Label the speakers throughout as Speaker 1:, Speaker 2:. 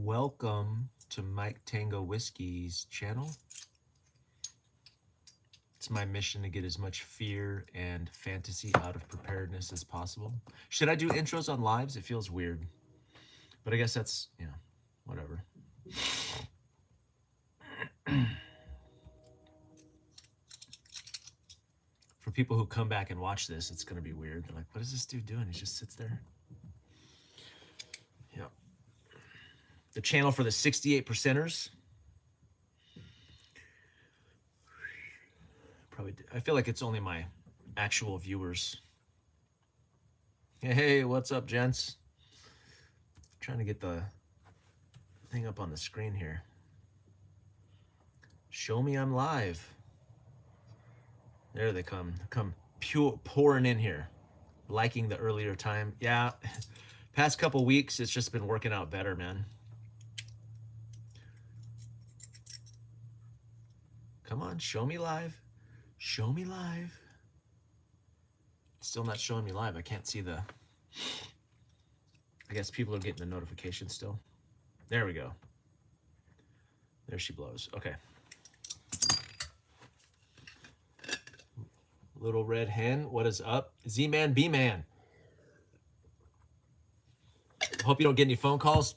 Speaker 1: Welcome to Mike Tango Whiskey's channel. It's my mission to get as much fear and fantasy out of preparedness as possible. Should I do intros on lives? It feels weird. But I guess that's, whatever. For people who come back and watch this, it's going to be weird. They're like, what is this dude doing? He just sits there. Yeah. The channel for the 68 percenters. I feel like it's only my actual viewers. Hey, what's up, gents? I'm trying to get the thing up on the screen here. Show me I'm live. There they come. Pouring in here. Liking the earlier time. Yeah, past couple weeks, it's just been working out better, man. Come on, show me live. Show me live. Still not showing me live. I can't see the... I guess people are getting the notification still. There we go. There she blows. Okay. Little red hen, what is up? Z-Man, B-Man. Hope you don't get any phone calls.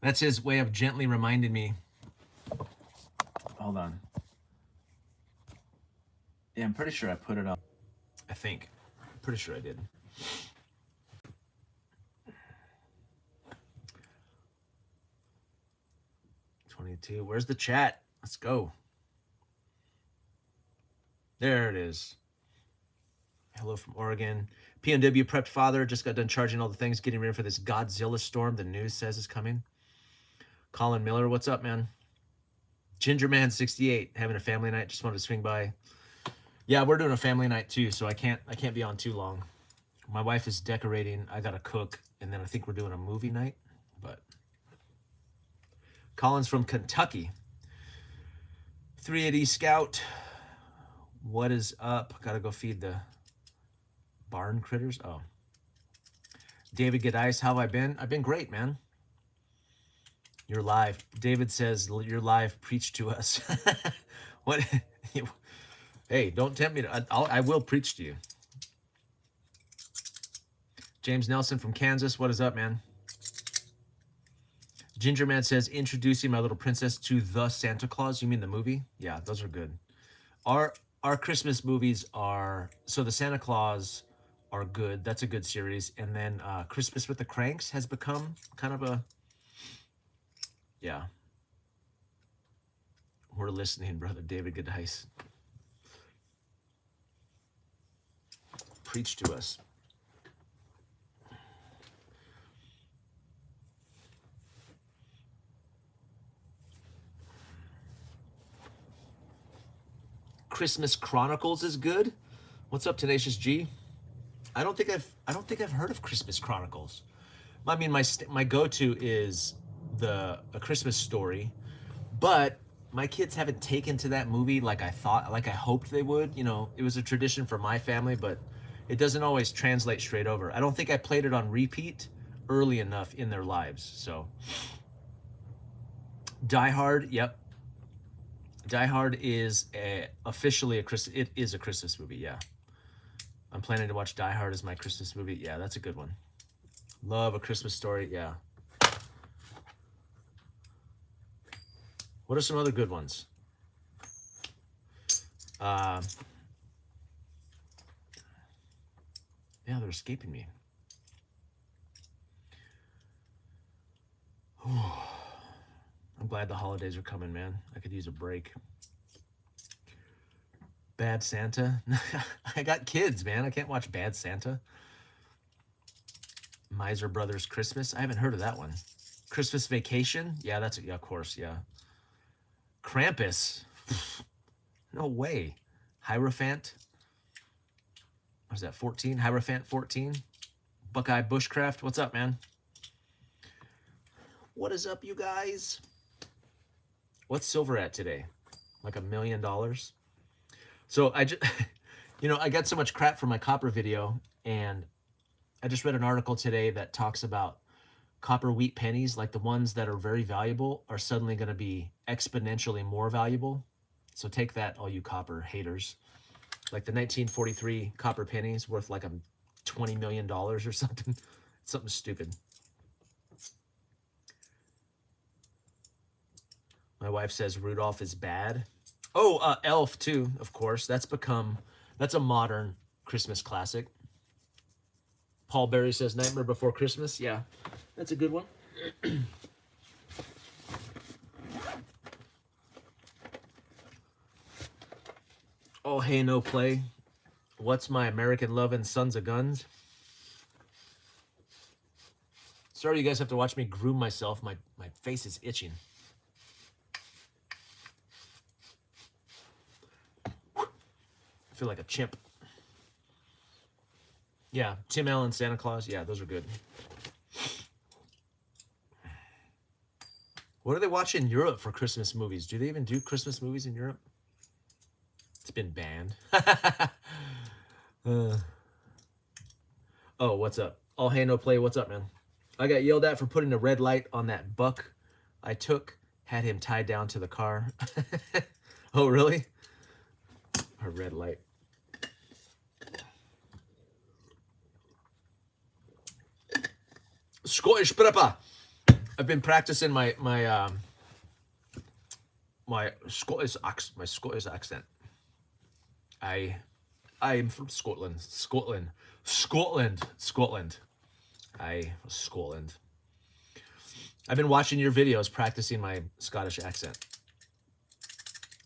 Speaker 1: That's his way of gently reminding me. Hold on. Yeah, I'm pretty sure I put it up. I think. I'm pretty sure I did. $22. Where's the chat? Let's go. There it is. Hello from Oregon. PNW prepped father. Just got done charging all the things, getting ready for this Godzilla storm the news says is coming. Colin Miller, what's up, man? Gingerman68, having a family night. Just wanted to swing by. Yeah, we're doing a family night too, so I can't be on too long. My wife is decorating. I gotta cook, and then I think we're doing a movie night. But Colin's from Kentucky. 380 Scout. What is up? Gotta go feed the barn critters. Oh. David Gedice, how have I been? I've been great, man. You're live. David says you're live. Preach to us. What? Hey, don't tempt me to. I will preach to you. James Nelson from Kansas. What is up, man? Ginger Man says, introducing my little princess to the Santa Claus. You mean the movie? Yeah, those are good. Our Christmas movies are, so the Santa Claus are good. That's a good series. And then Christmas with the Cranks has become kind of a, yeah. We're listening, brother David Gedice. Preach to us. Christmas Chronicles is good. What's up, Tenacious G? I don't think I've heard of Christmas Chronicles. I mean, my go-to is A Christmas Story, but my kids haven't taken to that movie like I hoped they would. You know, it was a tradition for my family, but it doesn't always translate straight over. I don't think I played it on repeat early enough in their lives. So, Die Hard, yep. Die Hard is officially it is a Christmas movie, yeah. I'm planning to watch Die Hard as my Christmas movie. Yeah, that's a good one. Love A Christmas Story, yeah. What are some other good ones? Yeah, they're escaping me. I'm glad the holidays are coming, man. I could use a break. Bad Santa? I got kids, man. I can't watch Bad Santa. Miser Brothers Christmas? I haven't heard of that one. Christmas Vacation? Yeah, yeah, of course, yeah. Krampus? No way. Hierophant? What is that, 14? Hierophant 14? Buckeye Bushcraft? What's up, man? What is up, you guys? What's silver at today? Like $1 million? So I just, I got so much crap for my copper video, and I just read an article today that talks about copper wheat pennies, like the ones that are very valuable, are suddenly going to be exponentially more valuable. So take that, all you copper haters. Like the 1943 copper pennies worth like $20 million or something. Something stupid. My wife says Rudolph is bad. Oh, Elf too, of course. That's a modern Christmas classic. Paul Berry says Nightmare Before Christmas. Yeah, that's a good one. Oh, hey, no play. What's my American Love and Sons of Guns? Sorry, you guys have to watch me groom myself. My face is itching. I feel like a chimp. Yeah, Tim Allen, Santa Claus. Yeah, those are good. What do they watch in Europe for Christmas movies? Do they even do Christmas movies in Europe? It's been banned. Oh, what's up? All hey, no play. What's up, man? I got yelled at for putting a red light on that buck I took. Had him tied down to the car. Oh, really? A red light. Scottish prepper. I've been practicing my Scottish accent. I'm from Scotland. Scotland. I've been watching your videos, practicing my Scottish accent.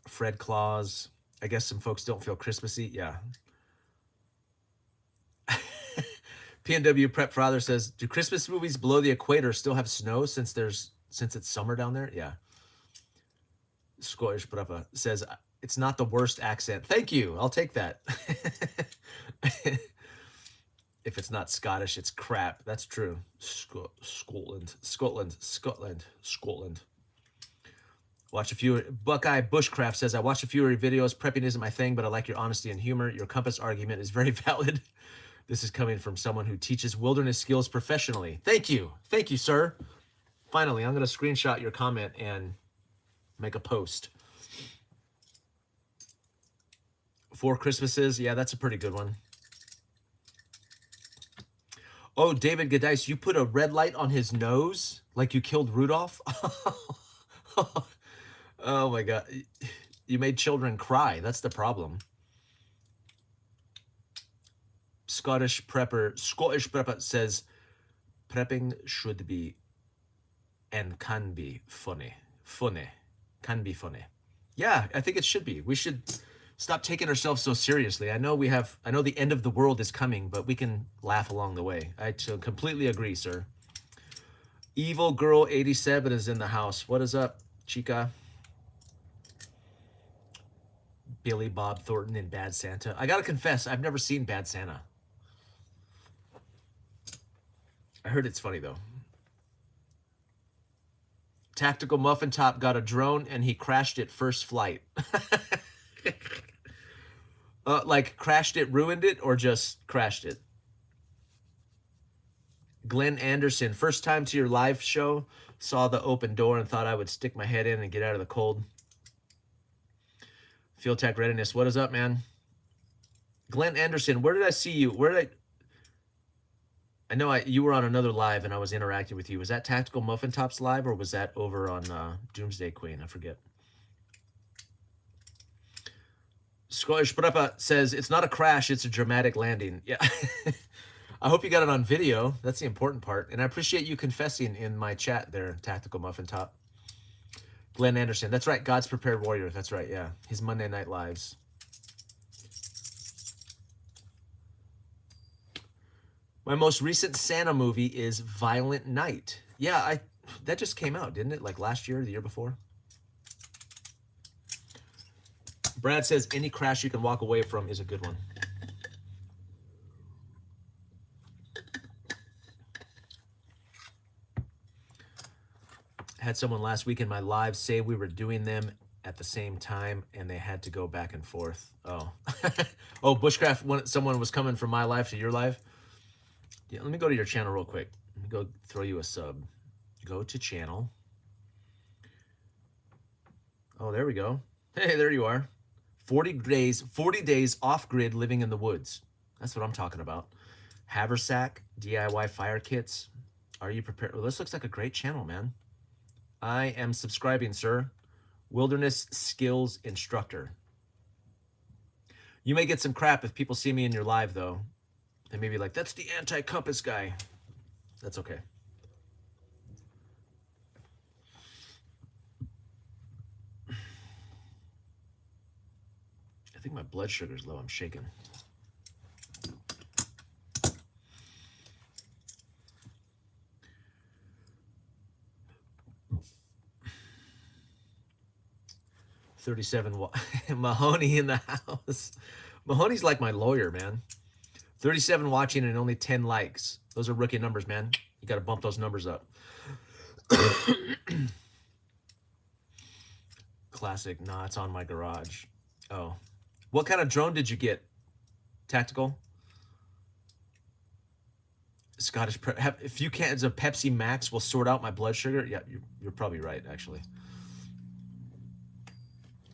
Speaker 1: Fred Claus. I guess some folks don't feel Christmassy. Yeah. PNW Prep Father says, do Christmas movies below the equator still have snow since it's summer down there? Yeah. Scottish Preppa says, it's not the worst accent. Thank you. I'll take that. If it's not Scottish, it's crap. That's true. Scotland. Watch a few. Buckeye Bushcraft says, I watched a few of your videos. Prepping isn't my thing, but I like your honesty and humor. Your compass argument is very valid. This is coming from someone who teaches wilderness skills professionally. Thank you. Thank you, sir. Finally, I'm going to screenshot your comment and make a post. 4 Christmases. Yeah, that's a pretty good one. Oh, David Gadice, you put a red light on his nose like you killed Rudolph? Oh, my God. You made children cry. That's the problem. Scottish Prepper says, prepping should be and can be funny. Can be funny. Yeah, I think it should be. We should stop taking ourselves so seriously. I know the end of the world is coming, but we can laugh along the way. I completely agree, sir. Evil Girl 87 is in the house. What is up, chica? Billy Bob Thornton in Bad Santa. I gotta confess, I've never seen Bad Santa. I heard it's funny, though. Tactical Muffin Top got a drone, and he crashed it first flight. Like, crashed it, ruined it, or just crashed it? Glenn Anderson, first time to your live show, saw the open door and thought I would stick my head in and get out of the cold. Field Tech Readiness, what is up, man? Glenn Anderson, where did I see you? I know you were on another live and I was interacting with you. Was that Tactical Muffin Tops live or was that over on Doomsday Queen? I forget. Scottish Preppa says, it's not a crash, it's a dramatic landing. Yeah. I hope you got it on video. That's the important part. And I appreciate you confessing in my chat there, Tactical Muffin Top. Glenn Anderson. That's right. God's Prepared Warrior. That's right. Yeah. His Monday Night Lives. My most recent Santa movie is Violent Night. Yeah, that just came out, didn't it? Like last year, the year before? Brad says, any crash you can walk away from is a good one. Had someone last week in my live say we were doing them at the same time and they had to go back and forth. Oh. Oh, Bushcraft, someone was coming from my live to your live. Yeah, let me go to your channel real quick. me go throw you a sub. Go to channel. Oh, there we go. Hey, there you are. 40 days off grid living in the woods. That's what I'm talking about. Haversack, DIY fire kits. Are you prepared? Well, this looks like a great channel, man. I am subscribing, sir. Wilderness Skills Instructor. You may get some crap if people see me in your live, though. They may be like, that's the anti-compass guy. That's okay. I think my blood sugar's low. I'm shaking. Mahoney in the house. Mahoney's like my lawyer, man. 37 watching and only 10 likes. Those are rookie numbers, man. You got to bump those numbers up. Classic. Nah, it's on my garage. Oh. What kind of drone did you get? Tactical? Scottish. A few cans of Pepsi Max will sort out my blood sugar. Yeah, you're probably right, actually.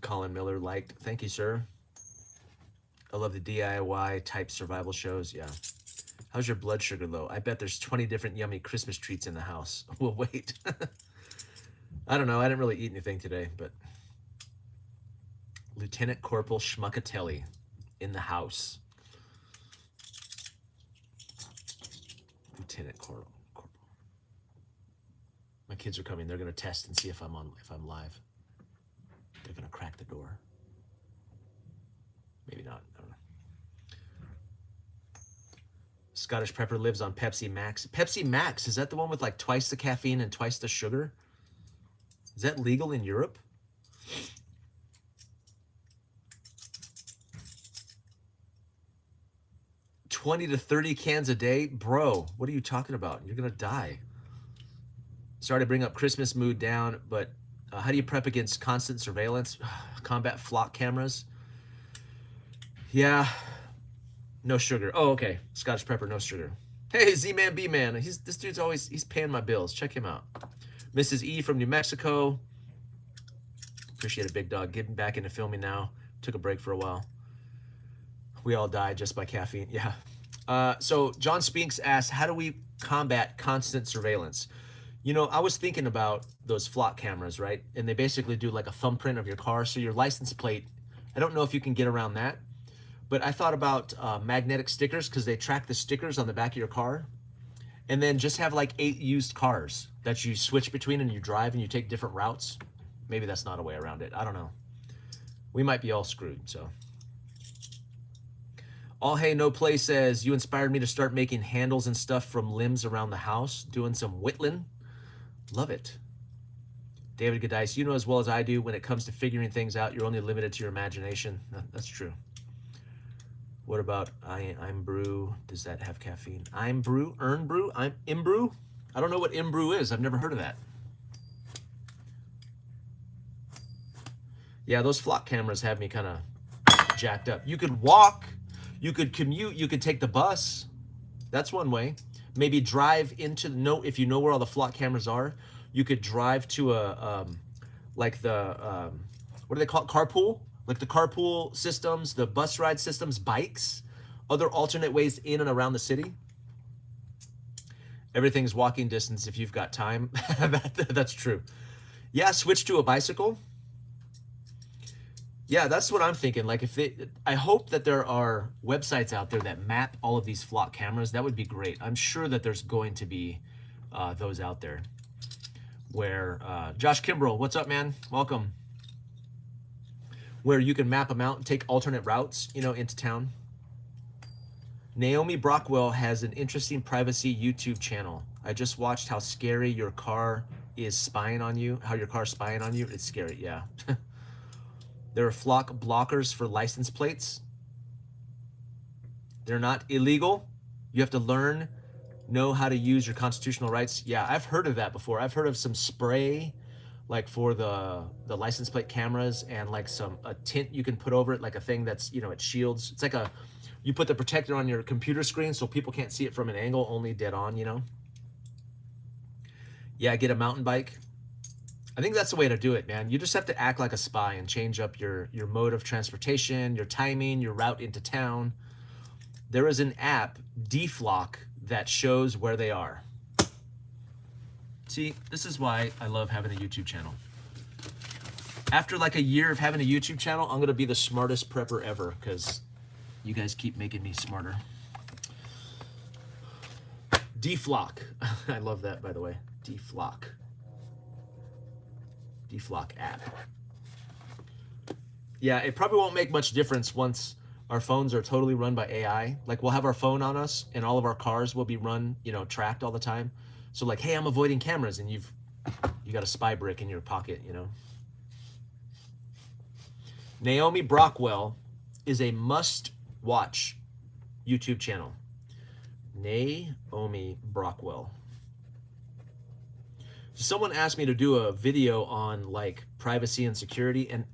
Speaker 1: Colin Miller liked. Thank you, sir. I love the DIY type survival shows. Yeah. How's your blood sugar low? I bet there's 20 different yummy Christmas treats in the house. We'll wait. I don't know. I didn't really eat anything today, but Lieutenant Corporal Schmuckatelli in the house. Lieutenant Corporal. My kids are coming. They're going to test and see if I'm live. They're going to crack the door. Maybe not. I don't know. Scottish Prepper lives on Pepsi Max. Pepsi Max, is that the one with like twice the caffeine and twice the sugar? Is that legal in Europe? $20 to $30 cans a day? Bro, what are you talking about? You're going to die. Sorry to bring up Christmas mood down, but how do you prep against constant surveillance? Combat flock cameras? Yeah. No sugar. Oh, okay. Scottish Prepper, no sugar. Hey, Z-Man, B-Man. This dude's always, he's paying my bills. Check him out. Mrs. E from New Mexico. Appreciate a big dog. Getting back into filming now. Took a break for a while. We all died just by caffeine. Yeah. So John Spinks asked, how do we combat constant surveillance? You know, I was thinking about those flock cameras, right? And they basically do like a thumbprint of your car. So your license plate, I don't know if you can get around that. But I thought about magnetic stickers because they track the stickers on the back of your car. And then just have like 8 used cars that you switch between and you drive and you take different routes. Maybe that's not a way around it. I don't know. We might be all screwed, so. All Hey No Play says, you inspired me to start making handles and stuff from limbs around the house, doing some whittling. Love it. David Gadice, you know as well as I do, when it comes to figuring things out, you're only limited to your imagination. That's true. What about I'm Brew? Does that have caffeine? I'm Brew? Earn Brew? I'm Imbrew? I don't know what Imbrew is. I've never heard of that. Yeah, those flock cameras have me kind of jacked up. You could walk, you could commute, you could take the bus. That's one way. Maybe drive into if you know where all the flock cameras are, you could drive to a like the what do they call it? Carpool? Like the carpool systems, the bus ride systems, bikes, other alternate ways in and around the city. Everything's walking distance if you've got time. That's true. Yeah, switch to a bicycle. Yeah, that's what I'm thinking. Like I hope that there are websites out there that map all of these flock cameras. That would be great. I'm sure that there's going to be those out there. Where Josh Kimbrell, what's up, man? Welcome. Where you can map them out and take alternate routes, you know, into town. Naomi Brockwell has an interesting privacy YouTube channel. I just watched how scary your car is spying on you, how your car's spying on you. It's scary, yeah. There are flock blockers for license plates. They're not illegal. You have to know how to use your constitutional rights. Yeah, I've heard of that before. I've heard of some spray, like for the license plate cameras, and like a tint you can put over it, like a thing that's, you know, it shields. It's like you put the protector on your computer screen so people can't see it from an angle, only dead on, you know. Yeah, get a mountain bike. I think that's the way to do it, man. You just have to act like a spy and change up your mode of transportation, your timing, your route into town. There is an app, Deflock, that shows where they are. See, this is why I love having a YouTube channel. After like a year of having a YouTube channel, I'm gonna be the smartest prepper ever because you guys keep making me smarter. Deflock. I love that, by the way. Deflock. Deflock app. Yeah, it probably won't make much difference once our phones are totally run by AI. Like we'll have our phone on us and all of our cars will be run, you know, tracked all the time. So like, hey, I'm avoiding cameras, and you got a spy brick in your pocket, you know. Naomi Brockwell is a must-watch YouTube channel. Naomi Brockwell. Someone asked me to do a video on like privacy and security, and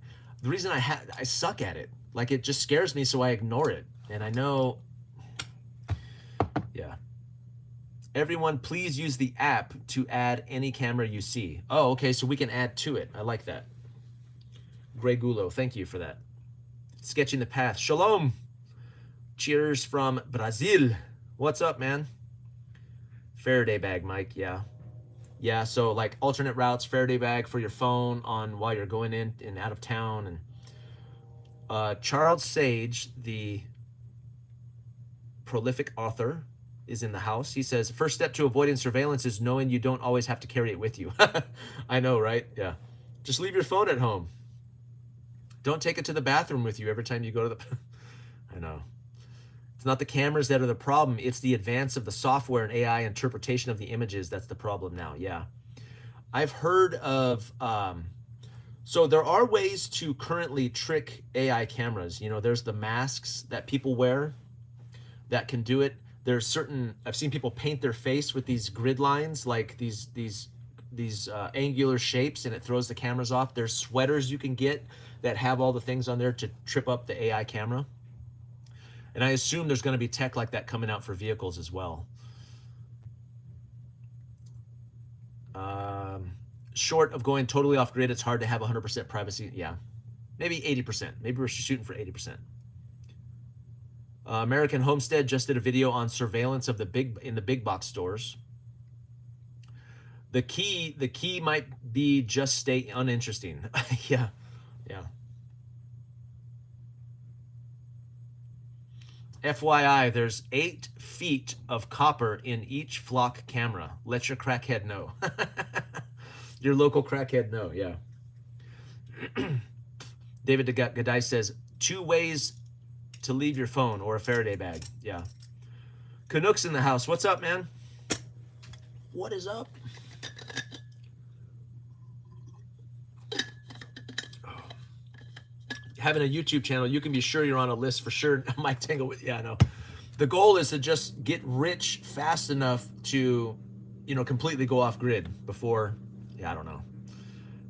Speaker 1: the reason I suck at it. Like it just scares me, so I ignore it. And I know, yeah. Everyone, please use the app to add any camera you see. Oh, okay, so we can add to it. I like that. Grey Gulo, thank you for that. Sketching the path. Shalom. Cheers from Brazil. What's up, man? Faraday bag, Mike, yeah. Yeah, so like alternate routes, Faraday bag for your phone on while you're going in and out of town. And Charles Sage, the prolific author, is in the house. He says, first step to avoiding surveillance is knowing you don't always have to carry it with you. I know, right? Yeah. Just leave your phone at home. Don't take it to the bathroom with you every time you go to the... I know. It's not the cameras that are the problem. It's the advance of the software and AI interpretation of the images that's the problem now. Yeah. I've heard of... so there are ways to currently trick AI cameras. You know, there's the masks that people wear that can do it. There's certain... I've seen people paint their face with these grid lines, like these angular shapes, and it throws the cameras off. There's sweaters you can get that have all the things on there to trip up the AI camera. And I assume there's going to be tech like that coming out for vehicles as well. Short of going totally off grid, it's hard to have 100% privacy. Yeah, maybe 80%. Maybe we're shooting for 80%. American Homestead just did a video on surveillance of the big box stores. The key might be just stay uninteresting. Yeah, yeah. FYI, there's 8 feet of copper in each flock camera. Let your crackhead know. Your local crackhead know, yeah. David Gadai says, 2 ways to leave your phone or a Faraday bag. Yeah. Canucks in the house. What's up, man? What is up? Having a YouTube channel, you can be sure you're on a list for sure. Mike Tango, yeah, no. The goal is to just get rich fast enough to, you know, completely go off grid before, yeah, I don't know.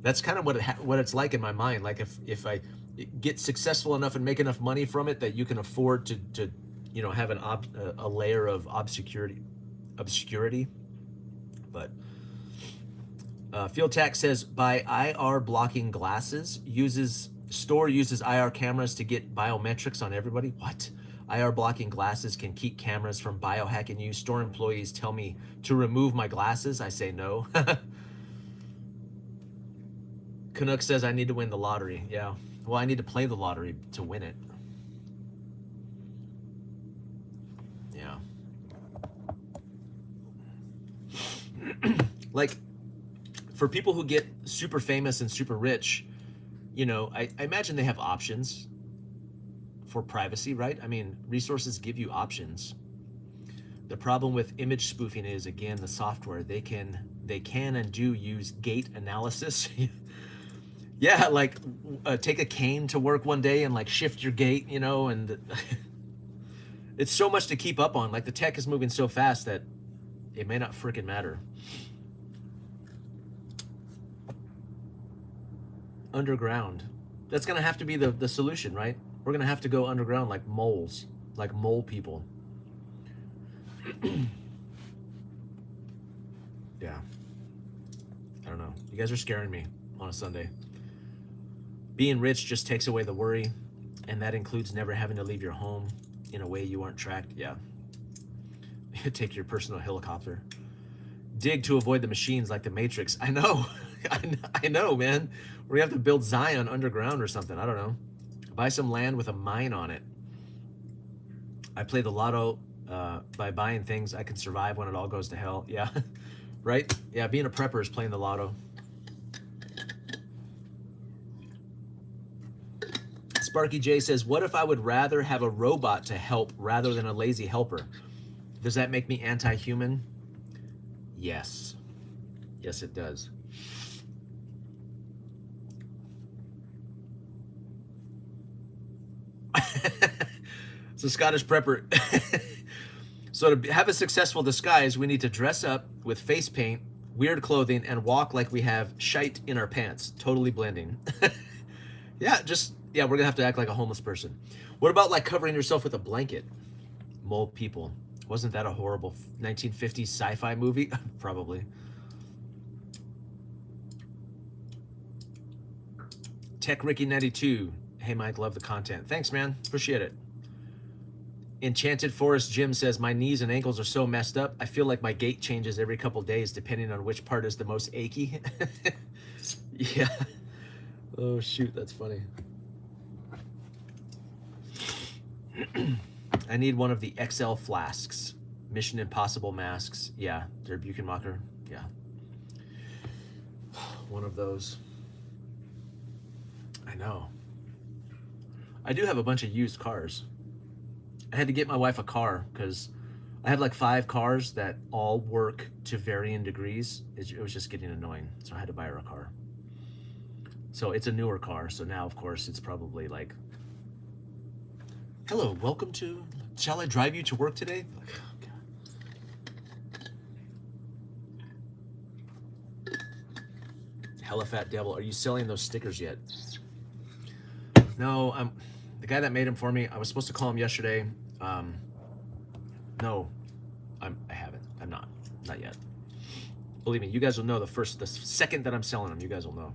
Speaker 1: That's kind of what it's like in my mind. Like if I get successful enough and make enough money from it that you can afford to you know, have a layer of obscurity. But Field Tack says, buy IR blocking glasses, store uses IR cameras to get biometrics on everybody. What? IR blocking glasses can keep cameras from biohacking you. Store employees tell me to remove my glasses. I say no. Canuck says I need to win the lottery. Yeah. Well, I need to play the lottery to win it. Yeah. Like, for people who get super famous and super rich, you know, I imagine they have options for privacy, right? I mean, resources give you options. The problem with image spoofing is, again, the software. They can and do use gait analysis. Yeah, like take a cane to work one day and like shift your gait, you know, and it's so much to keep up on. Like the tech is moving so fast that it may not freaking matter. Underground. That's gonna have to be the solution, right? We're gonna have to go underground like moles, like mole people. Yeah. I don't know. You guys are scaring me on a Sunday. Being rich just takes away the worry, and that includes never having to leave your home in a way you aren't tracked. Yeah. Take your personal helicopter. Dig to avoid the machines like the Matrix. I know. I know, man. We have to build Zion underground or something. I don't know. Buy some land with a mine on it. I play the lotto by buying things I can survive when it all goes to hell. Yeah. Right? Yeah, being a prepper is playing the lotto. Sparky J says, what if I would rather have a robot to help rather than a lazy helper? Does that make me anti-human? Yes. Yes, it does. So Scottish prepper. So to have a successful disguise, we need to dress up with face paint, weird clothing, and walk like we have shite in our pants. Totally blending. Yeah, we're gonna have to act like a homeless person. What about like covering yourself with a blanket? Mole people. Wasn't that a horrible 1950s sci-fi movie? Probably. Tech Ricky 92. Hey Mike, love the content. Thanks, man. Appreciate it. Enchanted Forest Jim says, my knees and ankles are so messed up, I feel like my gait changes every couple days depending on which part is the most achy. Yeah. Oh, shoot, that's funny. I need one of the XL flasks. Mission Impossible masks. Yeah, they're Buchenmacher. Yeah. One of those. I know. I do have a bunch of used cars. I had to get my wife a car because I have like 5 cars that all work to varying degrees. It was just getting annoying, so I had to buy her a car. So it's a newer car, so now of course it's probably like, hello, welcome to, shall I drive you to work today? Like, oh God. Hella Fat Devil, are you selling those stickers yet? No, the guy that made them for me, I was supposed to call him yesterday. No, I haven't. I'm not yet. Believe me, you guys will know the second that I'm selling them. You guys will know.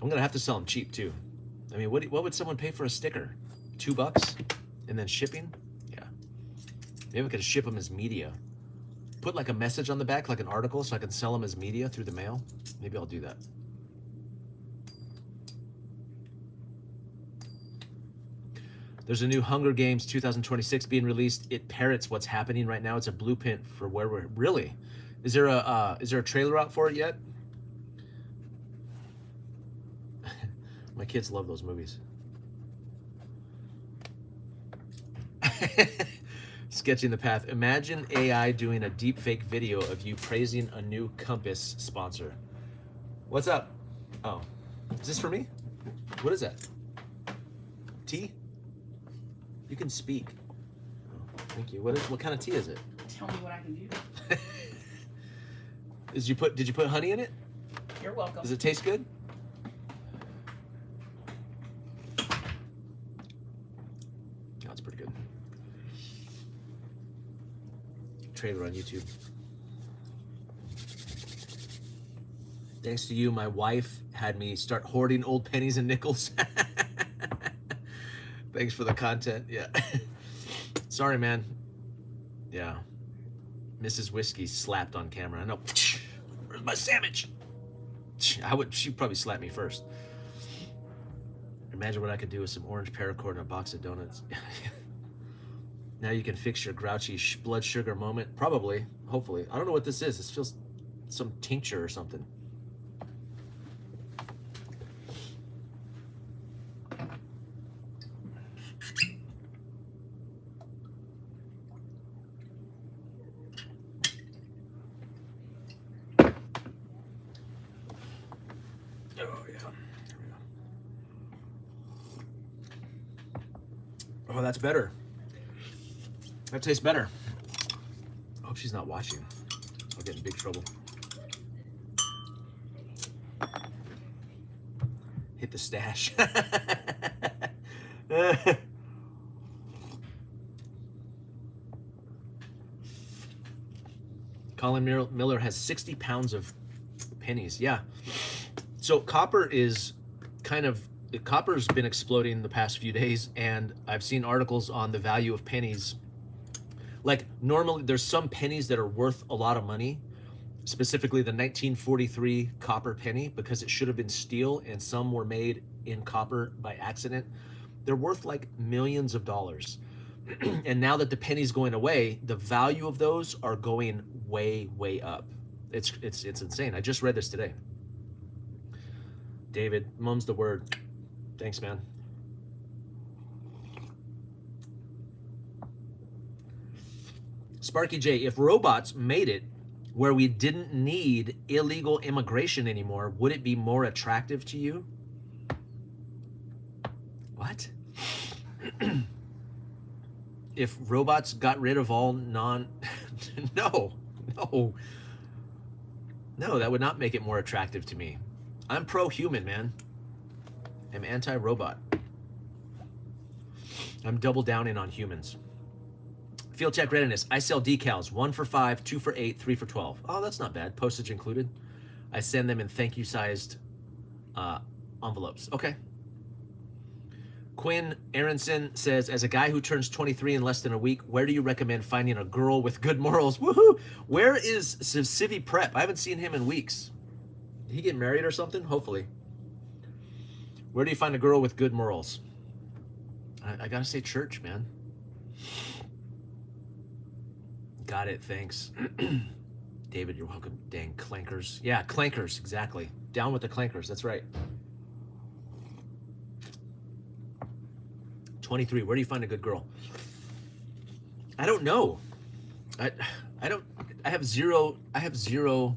Speaker 1: I'm gonna have to sell them cheap too. I mean, what would someone pay for a sticker? $2 and then shipping? Yeah. Maybe I could ship them as media. Put like a message on the back, like an article, so I can sell them as media through the mail. Maybe I'll do that. There's a new Hunger Games 2026 being released. It parrots what's happening right now. It's a blueprint for where we're really. Is there a trailer out for it yet? My kids love those movies. Sketching the path. Imagine AI doing a deep fake video of you praising a new Compass sponsor. What's up? Oh, is this for me? What is that? Tea? You can speak. Oh, thank you. What kind of tea is it?
Speaker 2: Tell me what I can do.
Speaker 1: Did you put honey in it?
Speaker 2: You're welcome.
Speaker 1: Does it taste good? Oh, it's pretty good. Trailer on YouTube. Thanks to you, my wife had me start hoarding old pennies and nickels. Thanks for the content. Yeah. Sorry, man. Yeah. Mrs. Whiskey slapped on camera. I know. Where's my sandwich? She'd probably slap me first. Imagine what I could do with some orange paracord and a box of donuts. Now you can fix your grouchy blood sugar moment. Probably. Hopefully. I don't know what this is. This feels some tincture or something. Oh, that's better. That tastes better. I hope she's not watching. I'll get in big trouble. Hit the stash. Colin Miller has 60 pounds of pennies. Yeah. So copper's been exploding the past few days, and I've seen articles on the value of pennies. Like normally there's some pennies that are worth a lot of money, specifically the 1943 copper penny, because it should have been steel and some were made in copper by accident. They're worth like millions of dollars. And now that the penny's going away, the value of those are going way, way up. It's insane. I just read this today. David, mum's the word. Thanks, man. Sparky J, if robots made it where we didn't need illegal immigration anymore, would it be more attractive to you? What? If robots got rid of all no, that would not make it more attractive to me. I'm pro-human, man. I'm anti-robot. I'm double downing on humans. Field check readiness. I sell decals. 1 for $5, 2 for $8, 3 for $12. Oh, that's not bad. Postage included. I send them in thank you sized envelopes. Okay. Quinn Aronson says, as a guy who turns 23 in less than a week, where do you recommend finding a girl with good morals? Woohoo! Where is Civi Prep? I haven't seen him in weeks. Did he get married or something? Hopefully. Where do you find a girl with good morals? I gotta say church, man. Got it, thanks. David, you're welcome. Dang, clankers. Yeah, clankers, exactly. Down with the clankers, that's right. 23, where do you find a good girl? I don't know. I have zero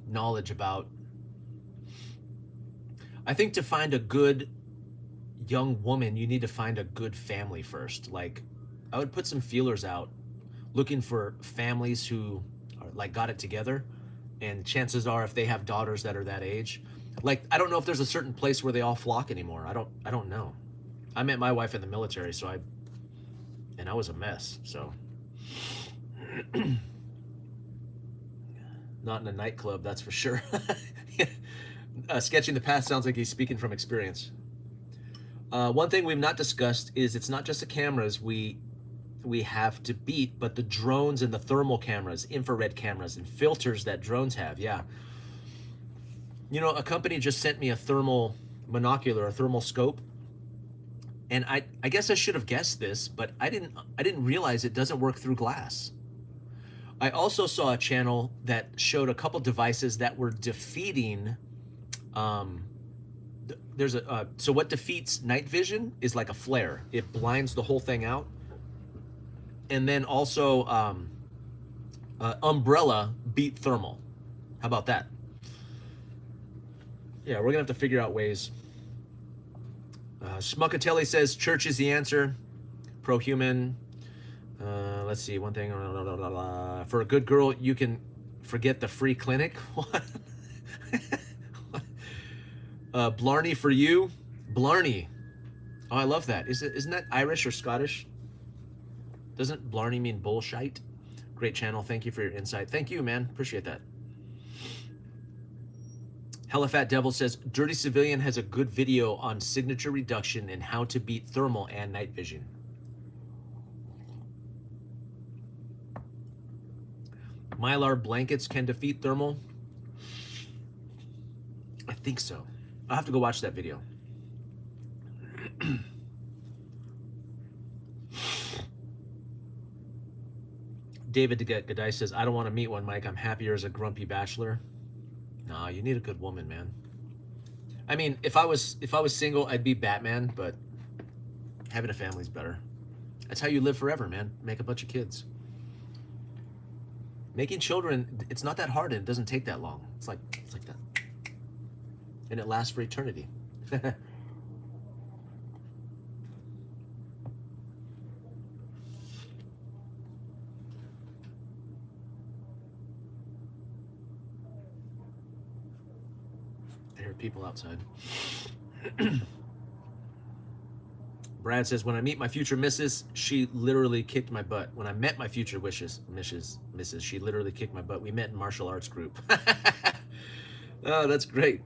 Speaker 1: knowledge about. I think to find a good young woman, you need to find a good family first. Like, I would put some feelers out looking for families who are, like, got it together, and chances are if they have daughters that are that age, like, I don't know if there's a certain place where they all flock anymore. I don't know. I met my wife in the military, so I was a mess, so. Not in a nightclub, that's for sure. Sketching the past sounds like he's speaking from experience. One thing we've not discussed is it's not just the cameras we have to beat, but the drones and the thermal cameras, infrared cameras, and filters that drones have. Yeah. You know, a company just sent me a thermal monocular, a thermal scope. And I guess I should have guessed this, but I didn't realize it doesn't work through glass. I also saw a channel that showed a couple devices that were defeating. So what defeats night vision is like a flare. It blinds the whole thing out. And then also umbrella beat thermal. How about that? Yeah, we're gonna have to figure out ways. Schmuckatelli says church is the answer. Pro-human. Let's see, one thing. For a good girl, you can forget the free clinic. What? Blarney for you. Blarney. Oh, I love that. Isn't that Irish or Scottish? Doesn't Blarney mean bullshite? Great channel. Thank you for your insight. Thank you, man. Appreciate that. Hella Fat Devil says, Dirty Civilian has a good video on signature reduction and how to beat thermal and night vision. Mylar blankets can defeat thermal? I think so. I'll have to go watch that video. David Gadai says, I don't want to meet one, Mike. I'm happier as a grumpy bachelor. Nah, you need a good woman, man. I mean, if I was single, I'd be Batman, but having a family's better. That's how you live forever, man. Make a bunch of kids. Making children, it's not that hard and it doesn't take that long. It's like that. And it lasts for eternity. I hear people outside. Brad says, when I meet my future missus, she literally kicked my butt. When I met my future missus, she literally kicked my butt. We met in martial arts group. Oh, that's great.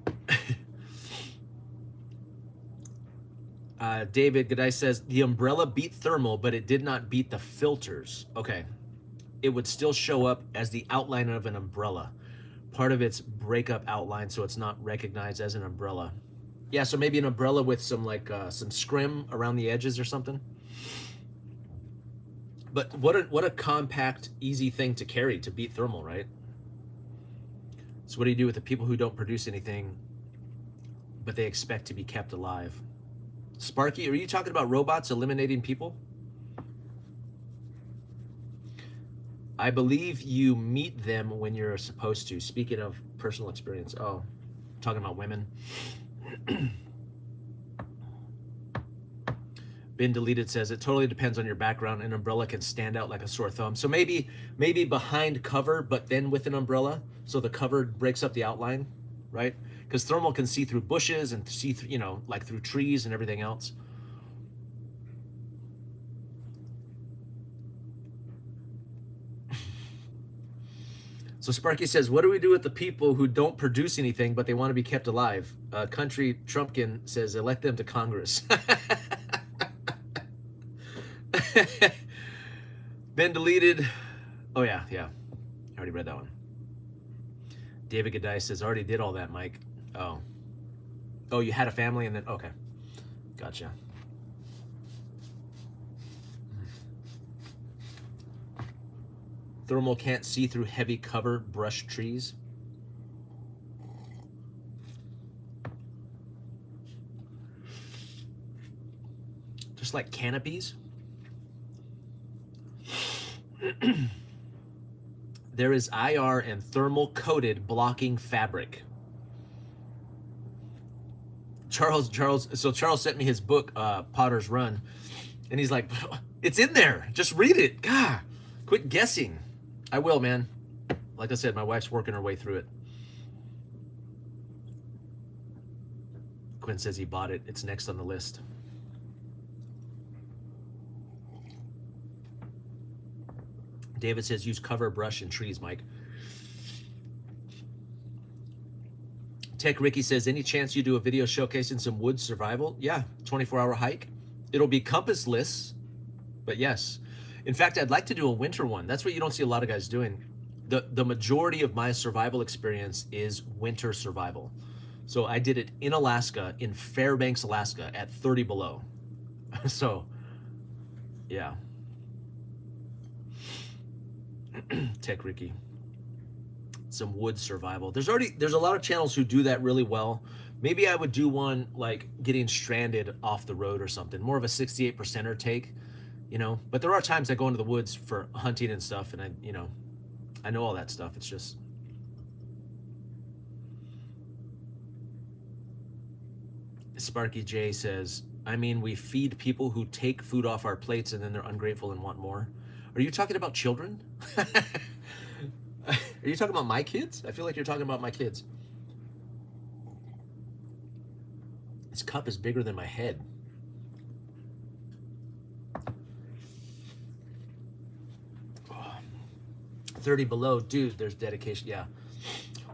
Speaker 1: David Gadai says, the umbrella beat thermal, but it did not beat the filters. Okay. It would still show up as the outline of an umbrella. Part of its breakup outline, so it's not recognized as an umbrella. Yeah, so maybe an umbrella with some like some scrim around the edges or something. But what a compact, easy thing to carry to beat thermal, right? So what do you do with the people who don't produce anything, but they expect to be kept alive? Sparky, are you talking about robots eliminating people? I believe you meet them when you're supposed to. Speaking of personal experience. Oh, talking about women. Been deleted says it totally depends on your background. An umbrella can stand out like a sore thumb. So maybe behind cover, but then with an umbrella, so the cover breaks up the outline, right? Because thermal can see through bushes and see through, you know, like through trees and everything else. So Sparky says, what do we do with the people who don't produce anything, but they want to be kept alive? Country Trumpkin says, elect them to Congress. Been deleted. Oh, yeah. I already read that one. David Gadai says, already did all that, Mike. Oh, you had a family and then, okay. Gotcha. Thermal can't see through heavy cover brush trees. Just like canopies. There is IR and thermal coated blocking fabric. Charles sent me his book, Potter's Run, and he's like, it's in there. Just read it. God, quit guessing. I will, man. Like I said, my wife's working her way through it. Quinn says he bought it. It's next on the list. David says use cover brush and trees, Mike. Tech Ricky says, any chance you do a video showcasing some wood survival? Yeah, 24-hour hike. It'll be compassless, but yes. In fact, I'd like to do a winter one. That's what you don't see a lot of guys doing. The majority of my survival experience is winter survival. So I did it in Alaska, in Fairbanks, Alaska, at 30 below. So, yeah. Tech Ricky. Some wood survival. There's a lot of channels who do that really well. Maybe I would do one like getting stranded off the road or something. More of a 68%er take, you know. But there are times I go into the woods for hunting and stuff, and I know all that stuff. It's just Sparky J says, I mean, we feed people who take food off our plates and then they're ungrateful and want more. Are you talking about children? Are you talking about my kids? I feel like you're talking about my kids. This cup is bigger than my head. Oh, 30 below, dude, there's dedication. Yeah.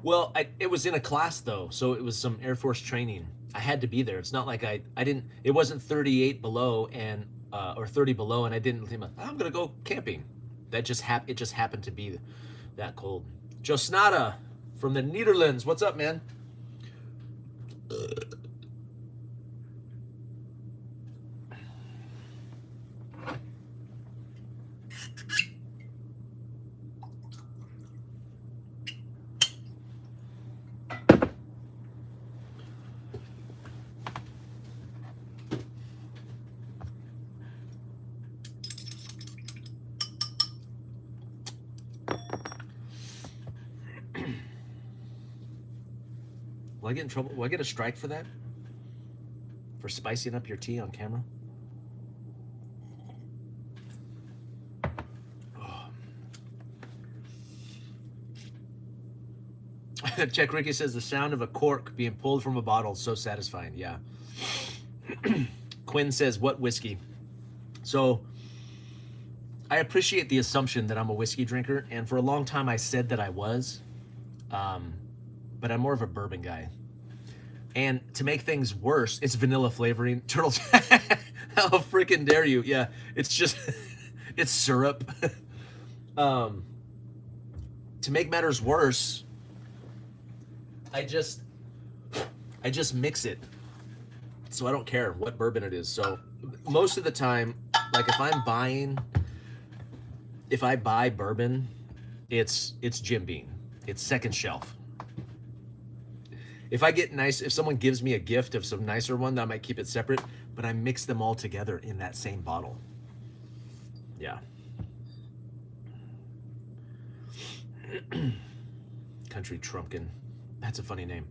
Speaker 1: Well, it was in a class though, so it was some Air Force training. I had to be there. It's not like I didn't, it wasn't 38 below and or 30 below and I didn't think, I'm gonna go camping. It just happened to be that cold. Josnada from the Netherlands. What's up, man? Will I get in trouble? Will I get a strike for that? For spicing up your tea on camera? Oh. Check Ricky says the sound of a cork being pulled from a bottle is so satisfying. Yeah. Quinn says, what whiskey? So I appreciate the assumption that I'm a whiskey drinker, and for a long time I said that I was, but I'm more of a bourbon guy. And to make things worse, it's vanilla flavoring. Turtle, how freaking dare you? Yeah, it's just, it's syrup. To make matters worse, I just mix it. So I don't care what bourbon it is. So most of the time, like if I buy bourbon, it's Jim Beam. It's second shelf. If someone gives me a gift of some nicer one, I might keep it separate, but I mix them all together in that same bottle. Yeah. Country Trumpkin. That's a funny name.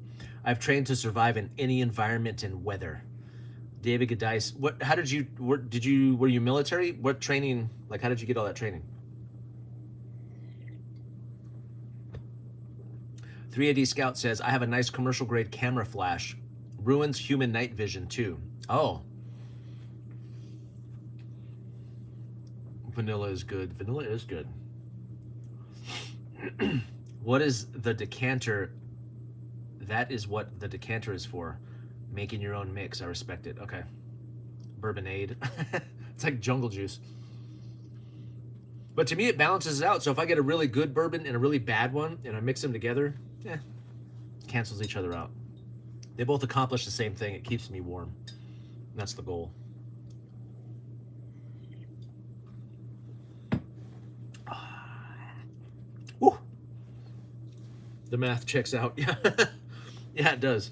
Speaker 1: I've trained to survive in any environment and weather. David Gadice, were you military? What training, like how did you get all that training? 3AD Scout says, I have a nice commercial grade camera flash. Ruins human night vision too. Oh. Vanilla is good. Vanilla is good. What is the decanter? That is what the decanter is for. Making your own mix. I respect it. Okay. Bourbonade. It's like jungle juice. But to me, it balances out. So if I get a really good bourbon and a really bad one, and I mix them together, cancels each other out. They both accomplish the same thing. It keeps me warm. That's the goal. Woo. The math checks out. Yeah, yeah, it does.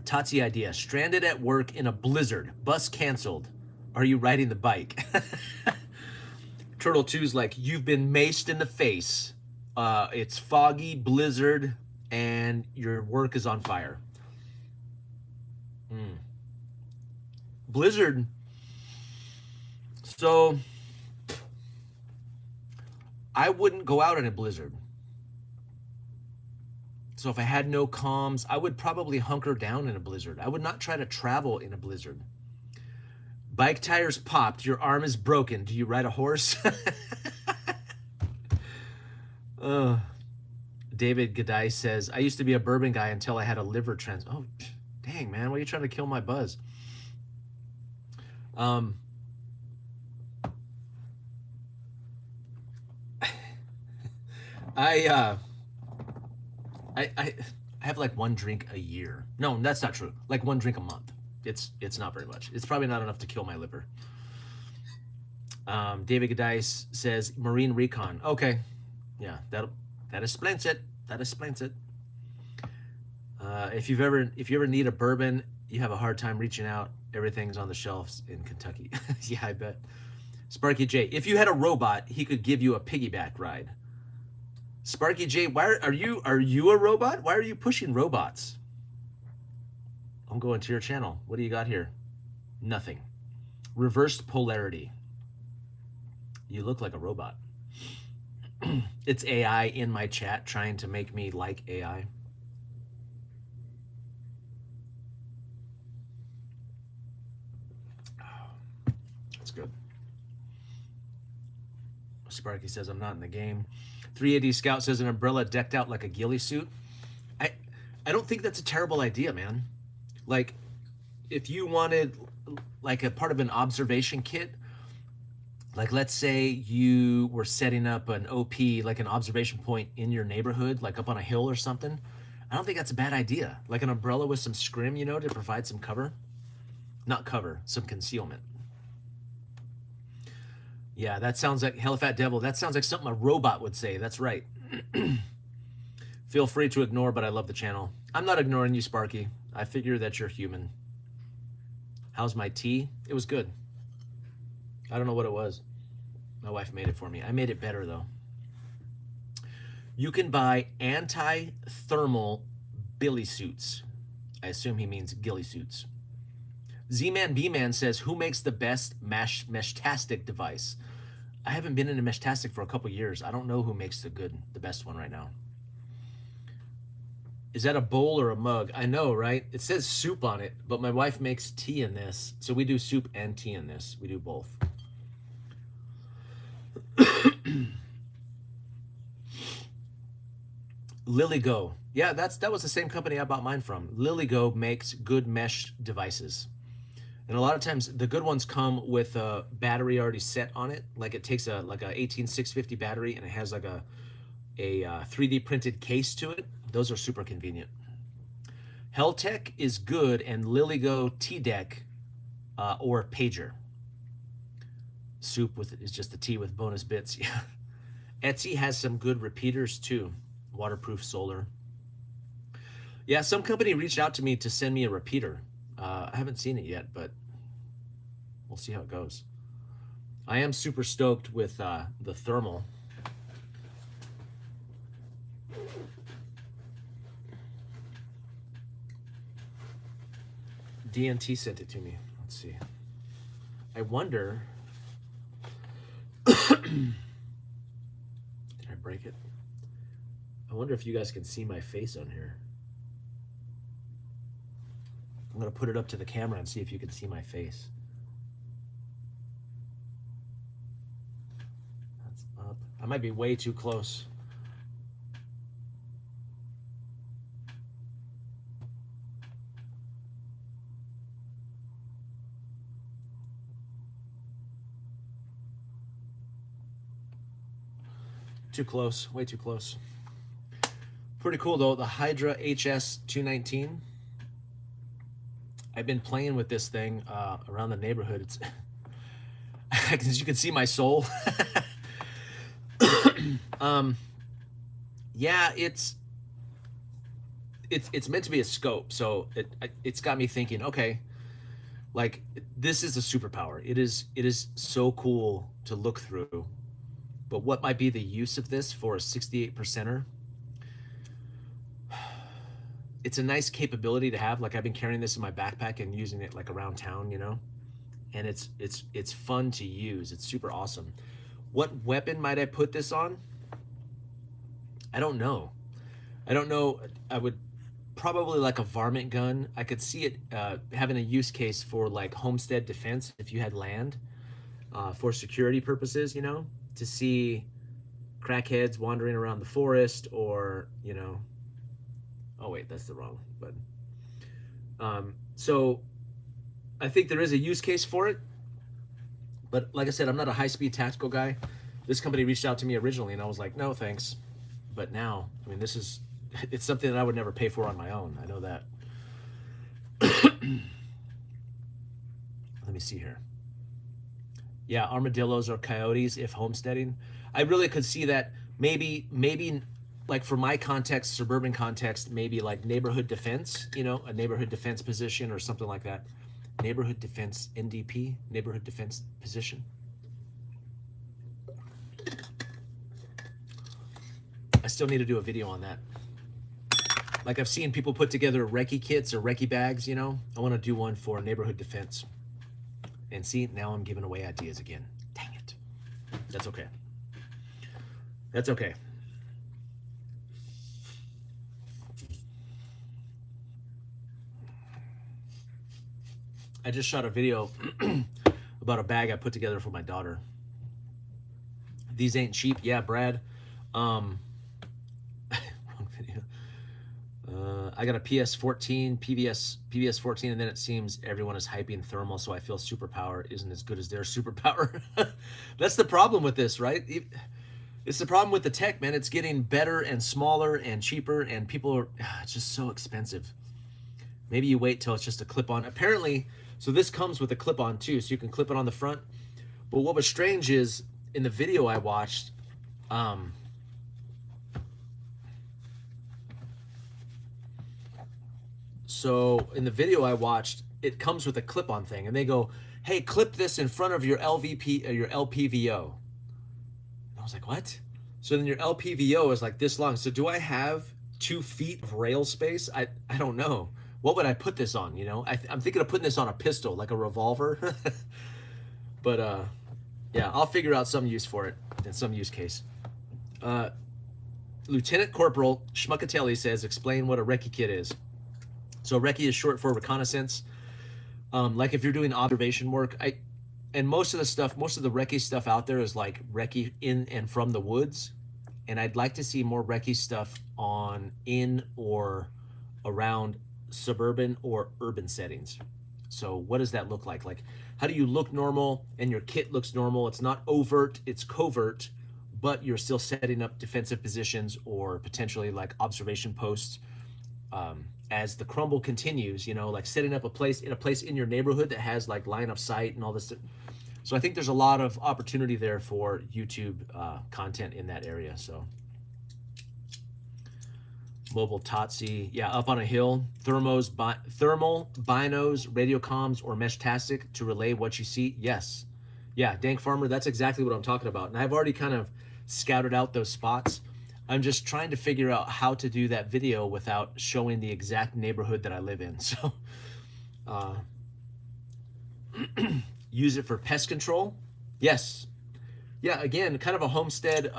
Speaker 1: Tatsi idea. Stranded at work in a blizzard. Bus canceled. Are you riding the bike? Turtle 2's like, you've been maced in the face. It's foggy, blizzard, and your work is on fire. Blizzard. So I wouldn't go out in a blizzard. So if I had no comms, I would probably hunker down in a blizzard. I would not try to travel in a blizzard. Bike tires popped. Your arm is broken. Do you ride a horse? David Gadai says, I used to be a bourbon guy until I had a liver Oh, dang, man. Why are you trying to kill my buzz? I have like one drink a year. No, that's not true. Like one drink a month. It's not very much. It's probably not enough to kill my liver. David Gadice says Marine Recon. Okay, yeah, that explains it. That explains it. If you ever need a bourbon, you have a hard time reaching out. Everything's on the shelves in Kentucky. Yeah, I bet. Sparky J, if you had a robot, he could give you a piggyback ride. Sparky J, why are you a robot? Why are you pushing robots? I'm going to your channel. What do you got here? Nothing. Reversed polarity. You look like a robot. It's AI in my chat trying to make me like AI. That's good. Sparky says I'm not in the game. 3AD Scout says an umbrella decked out like a ghillie suit. I don't think that's a terrible idea, man. Like, if you wanted like a part of an observation kit, like let's say you were setting up an OP, like an observation point in your neighborhood, like up on a hill or something, I don't think that's a bad idea. Like an umbrella with some scrim, to provide some cover. Not cover, some concealment. Yeah, that sounds like Hellfat Devil. That sounds like something a robot would say. That's right. Feel free to ignore, but I love the channel. I'm not ignoring you, Sparky. I figure that you're human. How's my tea? It was good. I don't know what it was. My wife made it for me. I made it better, though. You can buy anti-thermal billy suits. I assume he means ghillie suits. Z-Man B-Man says, who makes the best Meshtastic device? I haven't been in a Meshtastic for a couple years. I don't know who makes the best one right now. Is that a bowl or a mug? I know, right? It says soup on it, but my wife makes tea in this. So we do soup and tea in this. We do both. LilyGo. Yeah, that was the same company I bought mine from. LilyGo makes good mesh devices. And a lot of times the good ones come with a battery already set on it. Like it takes a 18650 battery and it has like a 3D printed case to it. Those are super convenient. Heltec is good, and LilyGo T-Deck or Pager. Soup with is just the tea with bonus bits. Yeah. Etsy has some good repeaters too. Waterproof solar. Yeah, some company reached out to me to send me a repeater. I haven't seen it yet, but we'll see how it goes. I am super stoked with the thermal. DNT sent it to me. Let's see. I wonder. Did I break it? I wonder if you guys can see my face on here. I'm going to put it up to the camera and see if you can see my face. That's up. I might be way too close. Too close, way too close. Pretty cool though, the Hydra HS219. I've been playing with this thing around the neighborhood. It's as you can see my soul. Yeah, it's meant to be a scope, so it's got me thinking, okay, like this is a superpower. It is so cool to look through. But what might be the use of this for a 68 percenter? It's a nice capability to have. Like I've been carrying this in my backpack and using it like around town, you know? And it's fun to use. It's super awesome. What weapon might I put this on? I don't know. I don't know. I would probably like a varmint gun. I could see it having a use case for like homestead defense if you had land for security purposes, you know, to see crackheads wandering around the forest or, you know, oh wait, that's the wrong button. So I think there is a use case for it, but like I said, I'm not a high-speed tactical guy. This company reached out to me originally and I was like, no, thanks. But now, I mean, it's something that I would never pay for on my own. I know that. Let me see here. Yeah, armadillos or coyotes if homesteading. I really could see that maybe like for my context, suburban context, maybe like neighborhood defense, you know, a neighborhood defense position or something like that. Neighborhood defense NDP, neighborhood defense position. I still need to do a video on that. Like I've seen people put together recce kits or recce bags, you know. I want to do one for neighborhood defense. And see, now I'm giving away ideas again. Dang it. That's okay. That's okay. I just shot a video about a bag I put together for my daughter. These ain't cheap. Yeah, Brad. Wrong video. I got a PS14, PVS 14, and then it seems everyone is hyping thermal, so I feel superpower isn't as good as their superpower. That's the problem with this, right? It's the problem with the tech, man. It's getting better and smaller and cheaper, and people are it's just so expensive. Maybe you wait till it's just a clip-on. Apparently, so this comes with a clip-on too, so you can clip it on the front. But what was strange is in the video I watched, so in the video I watched, it comes with a clip-on thing, and they go, "Hey, clip this in front of your LVP or your LPVO." And I was like, "What?" So then your LPVO is like this long. So do I have 2 feet of rail space? I don't know. What would I put this on? You know, I'm thinking of putting this on a pistol, like a revolver. But yeah, I'll figure out some use for it and some use case. Lieutenant Corporal Schmuckatelli says, explain what a recce kit is. So recce is short for reconnaissance. Like if you're doing observation work, and most of the recce stuff out there is like recce in and from the woods. And I'd like to see more recce stuff in or around suburban or urban settings. So what does that look like? Like, how do you look normal and your kit looks normal? It's not overt, it's covert, but you're still setting up defensive positions or potentially like observation posts. As the crumble continues, like setting up a place in your neighborhood that has like line of sight and all this. So I think there's a lot of opportunity there for YouTube content in that area. So mobile TOTSI, yeah, up on a hill, thermal, binos, radio comms, or mesh-tastic to relay what you see. Yes. Yeah, Dank Farmer, that's exactly what I'm talking about. And I've already kind of scouted out those spots. I'm just trying to figure out how to do that video without showing the exact neighborhood that I live in. So use it for pest control. Yes. Yeah, again, kind of a homestead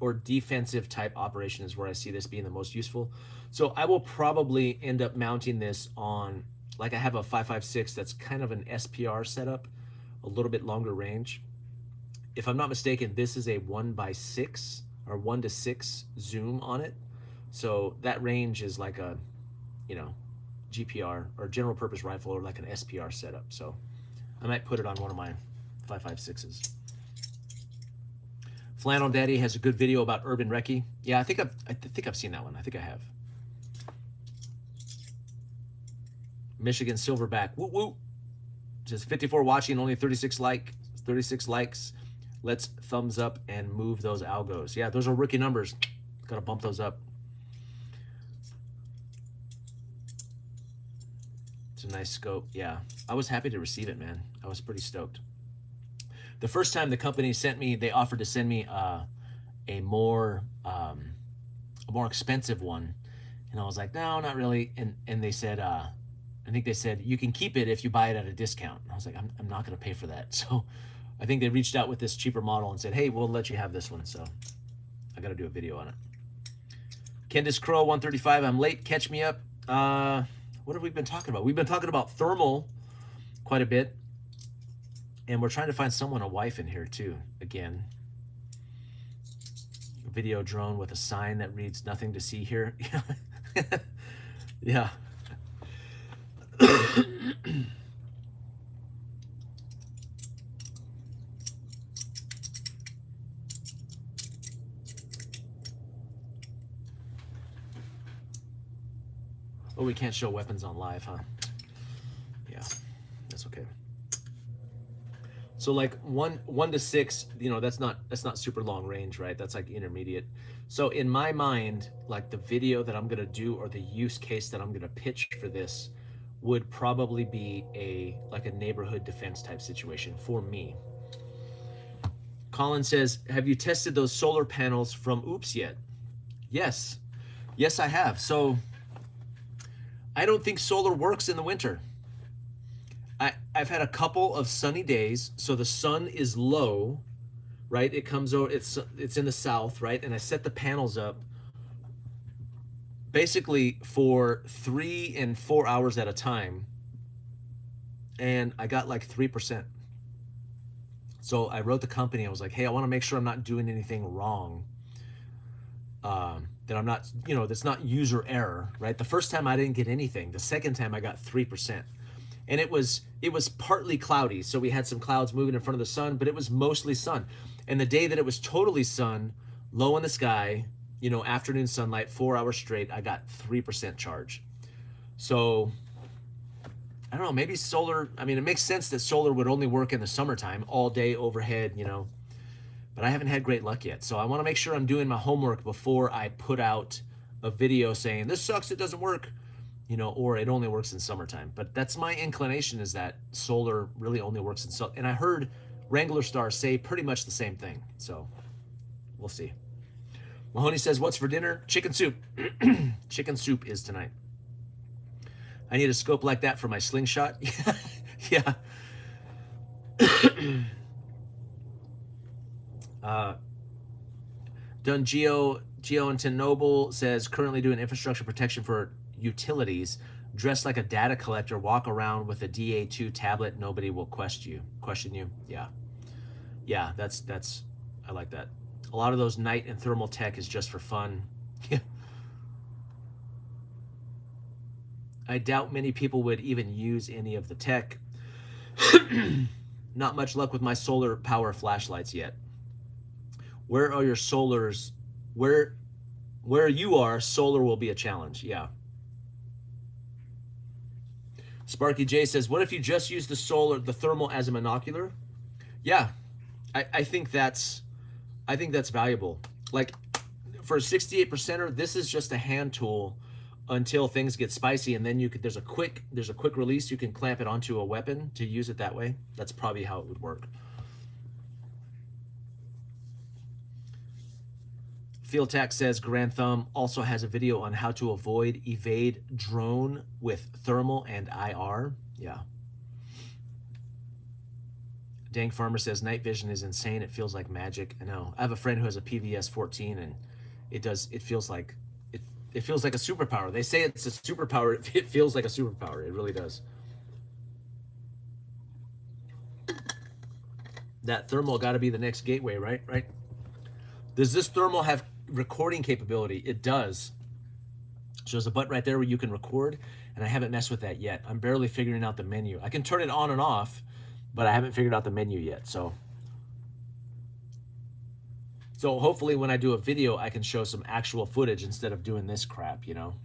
Speaker 1: or defensive type operation is where I see this being the most useful. So I will probably end up mounting this on, like I have a 5.56 that's kind of an SPR setup, a little bit longer range. If I'm not mistaken, this is a 1x6 or 1:6 zoom on it. So that range is like a, GPR or general purpose rifle or like an SPR setup. So I might put it on one of my 5.56s. Flannel Daddy has a good video about urban recce. Yeah, I think I've seen that one. I think I have. Michigan Silverback. Woo woo. Just 54 watching, only 36 likes. Let's thumbs up and move those algos. Yeah, those are rookie numbers. Got to bump those up. It's a nice scope. Yeah, I was happy to receive it, man. I was pretty stoked. The first time the company they offered to send me a more expensive one, and I was like, no, not really. And they said, I think they said you can keep it if you buy it at a discount. And I was like, I'm not going to pay for that. So I think they reached out with this cheaper model and said, hey, we'll let you have this one. So I got to do a video on it. Candice Crow 135. I'm late. Catch me up. What have we been talking about? We've been talking about thermal quite a bit. And we're trying to find someone a wife in here too. Again, video drone with a sign that reads "Nothing to see here." Yeah. Oh, we can't show weapons on live, huh? Yeah, that's okay. So like 1:6, that's not super long range, right? That's like intermediate. So in my mind, like the video that I'm gonna do or the use case that I'm gonna pitch for this would probably be a neighborhood defense type situation for me. Colin says, have you tested those solar panels from Oops yet? Yes, I have. So I don't think solar works in the winter. I've had a couple of sunny days, so the sun is low, right? It comes over, it's in the south, right? And I set the panels up basically for 3 and 4 hours at a time, and I got like 3%. So I wrote the company, I was like, hey, I want to make sure I'm not doing anything wrong, that I'm not, that's not user error, right? The first time I didn't get anything. The second time I got 3%. And it was partly cloudy, so we had some clouds moving in front of the sun, but it was mostly sun. And the day that it was totally sun, low in the sky, afternoon sunlight, 4 hours straight, I got 3% charge. So I don't know, maybe solar, it makes sense that solar would only work in the summertime, all day overhead, but I haven't had great luck yet. So I want to make sure I'm doing my homework before I put out a video saying, this sucks, it doesn't work. Or it only works in summertime. But that's my inclination, is that solar really only works in summer. And I heard Wrangler Star say pretty much the same thing. So we'll see. Mahoney says, what's for dinner? Chicken soup. Chicken soup is tonight. I need a scope like that for my slingshot. Yeah. Done Geo and Noble says currently doing infrastructure protection for utilities. Dress like a data collector, walk around with a DA2 tablet, nobody will question you. Yeah. Yeah, that's I like that. A lot of those night and thermal tech is just for fun. I doubt many people would even use any of the tech. Not much luck with my solar power flashlights yet. Where are your solars? Where you are, solar will be a challenge. Yeah. Sparky J says, "What if you just use the thermal as a monocular?" Yeah, I think that's valuable. Like for a 68 percenter, this is just a hand tool until things get spicy, and then there's a quick release. You can clamp it onto a weapon to use it that way. That's probably how it would work. FieldTac says Grand Thumb also has a video on how to evade drone with thermal and IR. Yeah. Dang Farmer says night vision is insane. It feels like magic. I know. I have a friend who has a PVS 14, and it feels like a superpower. They say it's a superpower. It feels like a superpower. It really does. That thermal got to be the next gateway, right? Right. Does this thermal have recording capability? It does. So there's a button right there where you can record, and I haven't messed with that yet. I'm barely figuring out the menu. I can turn it on and off, but I haven't figured out the menu yet. So hopefully when I do a video, I can show some actual footage instead of doing this crap, you know?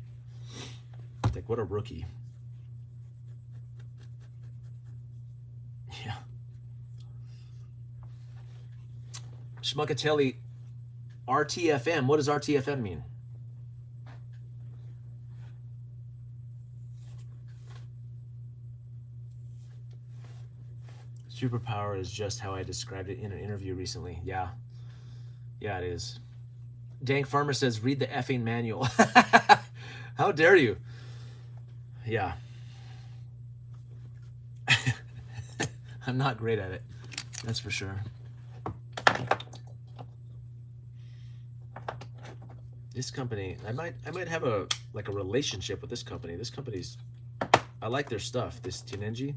Speaker 1: Like, what a rookie. Yeah. Schmuckatelli, RTFM. What does RTFM mean? Superpower is just how I described it in an interview recently. Yeah. Yeah, it is. Dank Farmer says, read the effing manual. How dare you? Yeah. I'm not great at it. That's for sure. This company, I might have a relationship with this company. This company's, I like their stuff. This Tenenji.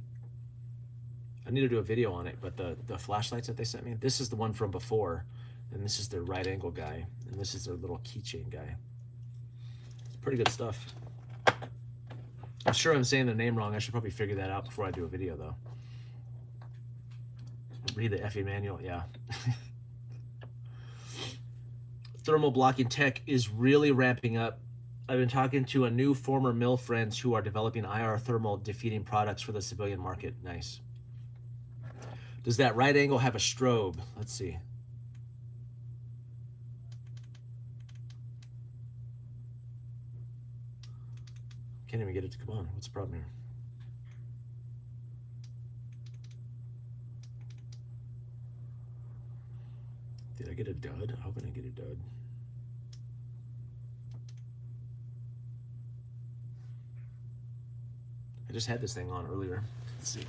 Speaker 1: I need to do a video on it, but the flashlights that they sent me, this is the one from before, and this is their right angle guy, and this is their little keychain guy. It's pretty good stuff. I'm sure I'm saying the name wrong. I should probably figure that out before I do a video, though. Read the FE manual, yeah. Thermal blocking tech is really ramping up. I've been talking to a new former mill friends who are developing IR thermal defeating products for the civilian market. Nice. Does that right angle have a strobe? Let's see. Can't even get it to come on. What's the problem here? Did I get a dud? I hope I didn't get a dud. I just had this thing on earlier. Let's see.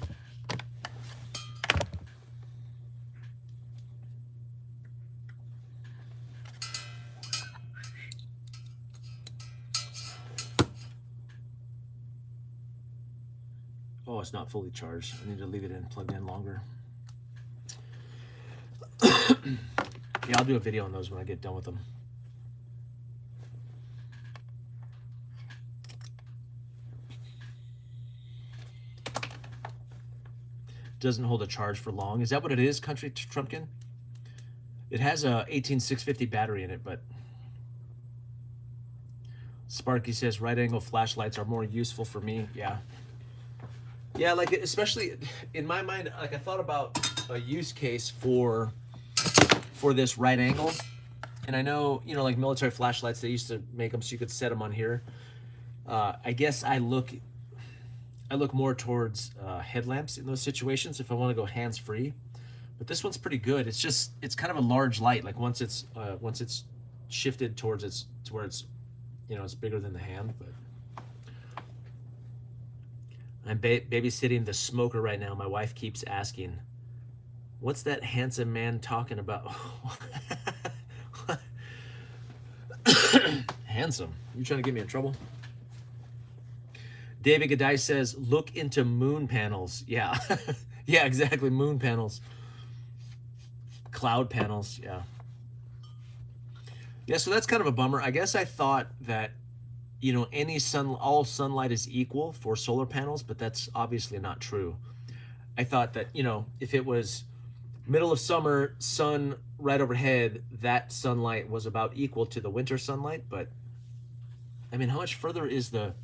Speaker 1: Oh, it's not fully charged. I need to leave it in plugged in longer. Yeah, I'll do a video on those when I get done with them. Doesn't hold a charge for long. Is that what it is, Country Trumpkin? It has a 18650 battery in it, but Sparky says right angle flashlights are more useful for me. Yeah. Yeah, like especially in my mind, like I thought about a use case for this right angle. And I know, you know, like military flashlights, they used to make them so you could set them on here. I guess I look more towards headlamps in those situations if I want to go hands-free. But this one's pretty good. It's kind of a large light. Like once it's shifted towards to where it's, you know, it's bigger than the hand. But I'm babysitting the smoker right now. My wife keeps asking, "What's that handsome man talking about?" Handsome. You trying to get me in trouble? David Gadai says, look into moon panels. Yeah. Yeah, exactly. Moon panels. Cloud panels. Yeah. Yeah, so that's kind of a bummer. I guess I thought that, you know, all sunlight is equal for solar panels, but that's obviously not true. I thought that, you know, if it was middle of summer, sun right overhead, that sunlight was about equal to the winter sunlight, but I mean, how much further is the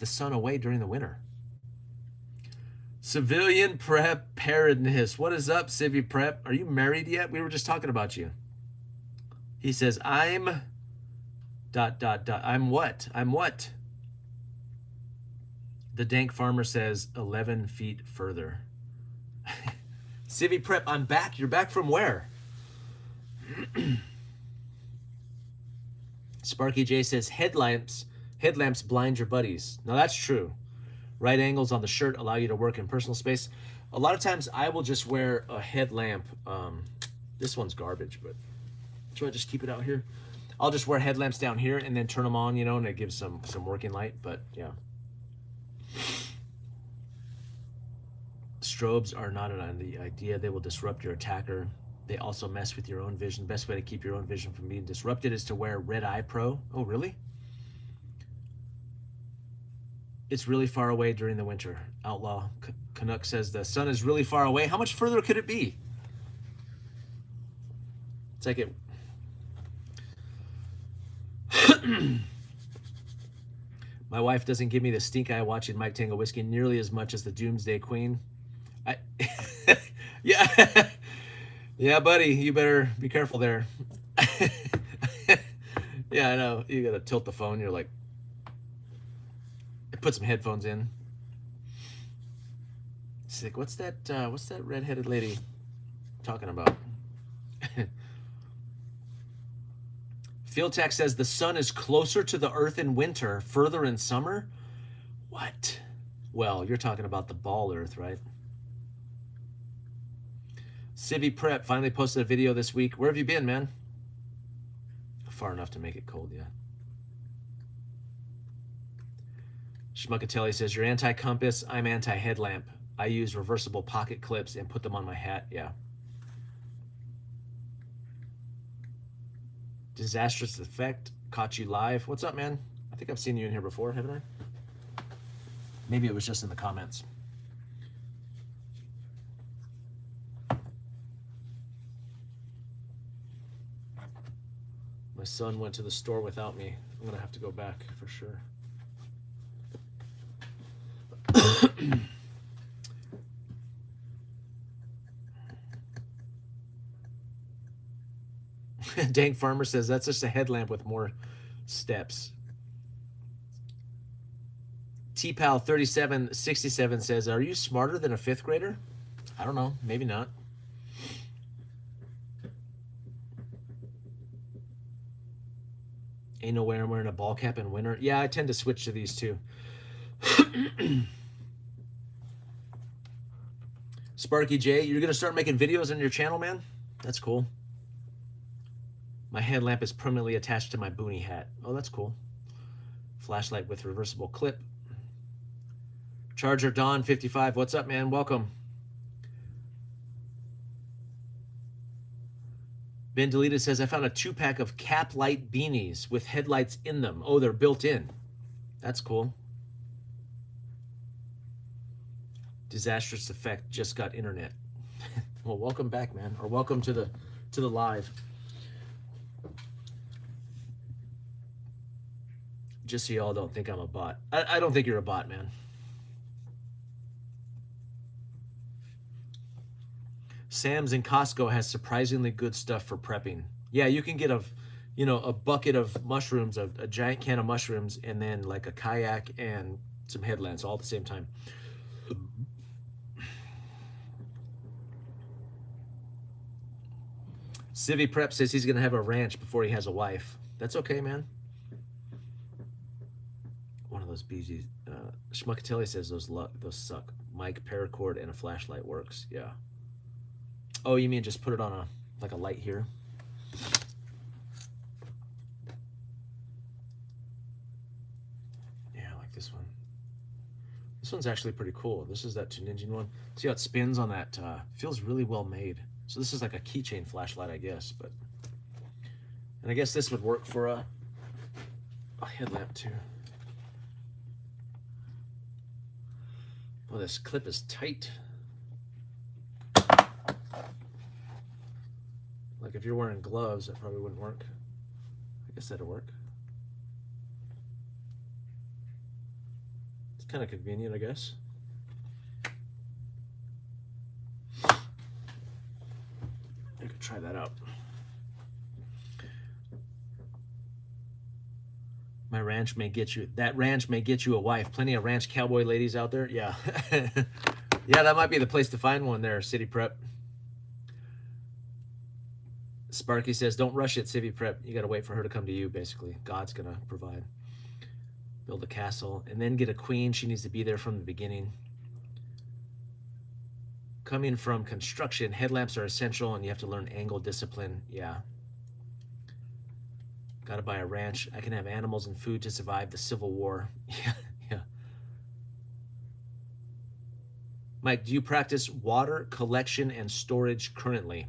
Speaker 1: sun away during the winter? Civilian preparedness. What is up, Civi Prep? Are you married yet? We were just talking about you. He says, I'm ... I'm what? I'm what? The dank farmer says 11 feet further. Civi Prep, I'm back. You're back from where? Sparky J says headlamps blind your buddies. Now that's true. Right angles on the shirt allow you to work in personal space. A lot of times I will just wear a headlamp. This one's garbage, but should I just keep it out here? I'll just wear headlamps down here and then turn them on, you know, and it gives some working light, but yeah. Strobes are not an idea. They will disrupt your attacker. They also mess with your own vision. Best way to keep your own vision from being disrupted is to wear Red Eye Pro. Oh, really? It's really far away during the winter. Outlaw Canuck says the sun is really far away. How much further could it be? It's like it... My wife doesn't give me the stink eye watching Mike Tango Whiskey nearly as much as the Doomsday Queen. Yeah. Yeah, buddy, you better be careful there. Yeah, I know. You gotta tilt the phone. You're like, put some headphones in. It's like, what's that redheaded lady talking about? Field Tech says the sun is closer to the earth in winter, further in summer. What? Well, you're talking about the ball earth, right? Civi Prep finally posted a video this week. Where have you been, man? Far enough to make it cold, yeah. Schmuckatelli says, you're anti-compass, I'm anti-headlamp. I use reversible pocket clips and put them on my hat, yeah. Disastrous Effect caught you live. What's up, man? I think I've seen you in here before, haven't I? Maybe it was just in the comments. My son went to the store without me. I'm gonna have to go back for sure. Dank Farmer says that's just a headlamp with more steps. T-Pal 3767 says, are you smarter than a 5th grader? I don't know, maybe not. Ain't nowhere I'm wearing a ball cap in winter. Yeah, I tend to switch to these too. Sparky J, you're gonna start making videos on your channel, man? That's cool. My headlamp is permanently attached to my boonie hat. Oh, that's cool. Flashlight with reversible clip. Charger Dawn 55, what's up, man? Welcome. Ben Delita says, I found a 2-pack of cap light beanies with headlights in them. Oh, they're built in. That's cool. Disastrous Effect just got internet. Well, welcome back, man. Or welcome to the live. Just so y'all don't think I'm a bot. I don't think you're a bot, man. Sam's and Costco has surprisingly good stuff for prepping. Yeah, you can get a bucket of mushrooms, a giant can of mushrooms, and then like a kayak and some headlamps all at the same time. Civi Prep says he's gonna have a ranch before he has a wife. That's okay, man. One of those BGs. Schmuckatelli says those suck. Mic, paracord, and a flashlight works. Yeah. Oh, you mean just put it on a light here? this one. This one's actually pretty cool. This is that Tunisian one. See how it spins on that? Feels really well made. So this is like a keychain flashlight, I guess. And I guess this would work for a headlamp too. Well, this clip is tight. Like if you're wearing gloves, that probably wouldn't work. I guess that'd work. It's kind of convenient, I guess. I could try that out. My ranch may get you, that ranch may get you a wife. Plenty of ranch cowboy ladies out there. Yeah. Yeah, that might be the place to find one there, City Prep. Sparky says, don't rush it, City Prep. You got to wait for her to come to you, basically. God's going to provide. Build a castle. And then get a queen. She needs to be there from the beginning. Coming from construction, headlamps are essential, and you have to learn angle discipline. Yeah. Got to buy a ranch. I can have animals and food to survive the Civil War. Yeah, yeah. Mike, do you practice water collection and storage currently?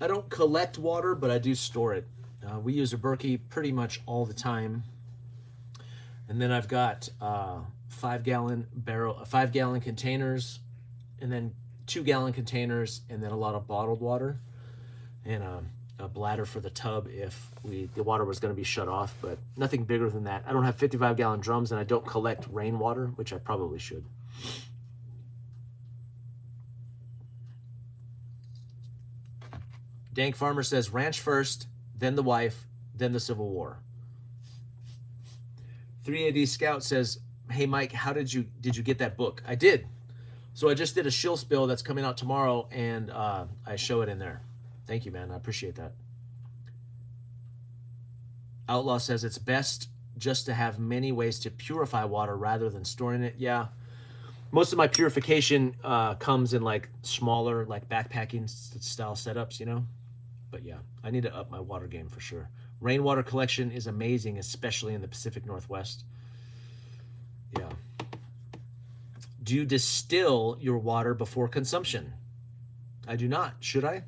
Speaker 1: I don't collect water, but I do store it. We use a Berkey pretty much all the time. And then I've got 5-gallon containers, and then 2-gallon containers, and then a lot of bottled water, and a bladder for the tub if the water was going to be shut off, but nothing bigger than that. I don't have 55-gallon drums, and I don't collect rainwater, which I probably should. Dank Farmer says, ranch first, then the wife, then the Civil War. 3AD Scout says, hey Mike, how did you get that book? I did. So I just did a shill spill that's coming out tomorrow, and I show it in there. Thank you, man. I appreciate that. Outlaw says it's best just to have many ways to purify water rather than storing it. Yeah. Most of my purification comes in like smaller, like backpacking style setups, you know? But yeah, I need to up my water game for sure. Rainwater collection is amazing, especially in the Pacific Northwest. Yeah. Do you distill your water before consumption? I do not. Should I?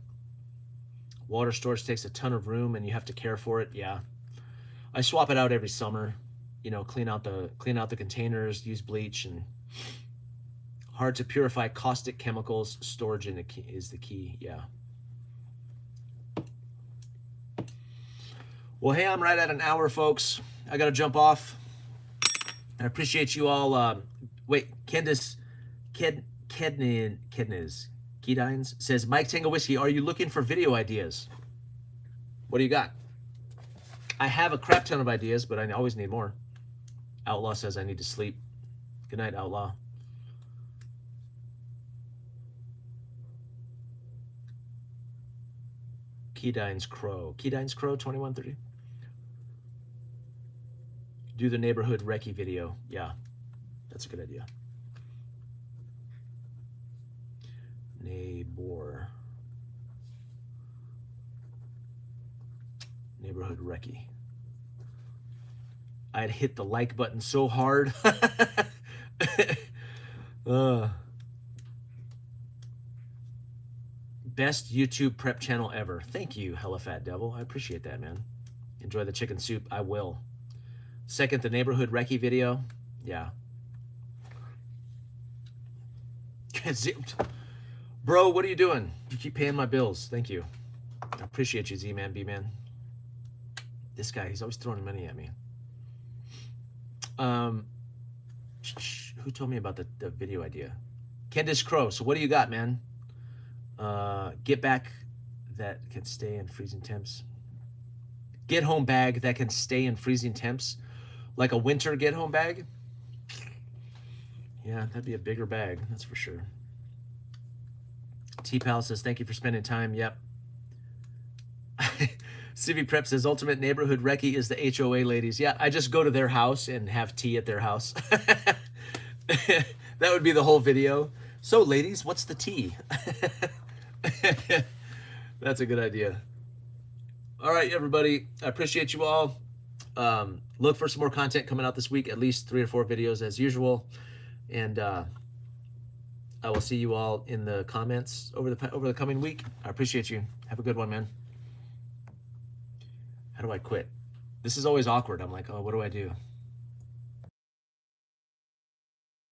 Speaker 1: Water storage takes a ton of room and you have to care for it. Yeah. I swap it out every summer, you know, clean out the containers, use bleach, and hard to purify caustic chemicals. Storage is the key. Yeah. Well, hey, I'm right at an hour, folks. I got to jump off. I appreciate you all. Wait, Kedines says, Mike Tango Whiskey, are you looking for video ideas? What do you got? I have a crap ton of ideas, but I always need more. Outlaw says I need to sleep. Good night, Outlaw. Keydine's Crow. Keydine's Crow 2130. Do the neighborhood recce video. Yeah, that's a good idea. Neighborhood recce. I'd hit the like button so hard. Best YouTube prep channel ever. Thank you, Hella Fat Devil. I appreciate that, man. Enjoy the chicken soup. I will. Second, the neighborhood recce video. Yeah. Bro, what are you doing? You keep paying my bills. Thank you. I appreciate you, Z-Man, B-Man. This guy, he's always throwing money at me. Who told me about the video idea? Candice Crow. So what do you got, man? Get back that can stay in freezing temps. Get home bag that can stay in freezing temps. Like a winter get home bag. Yeah, that'd be a bigger bag. That's for sure. T-Pal says, thank you for spending time. Yep. Civi Prep says, ultimate neighborhood recce is the HOA ladies. Yeah, I just go to their house and have tea at their house. That would be the whole video. So, ladies, what's the tea? That's a good idea. All right, everybody. I appreciate you all. Look for some more content coming out this week, at least 3 or 4 videos as usual. And I will see you all in the comments over the coming week. I appreciate you. Have a good one, man. How do I quit? This is always awkward. I'm like, oh, what do I do?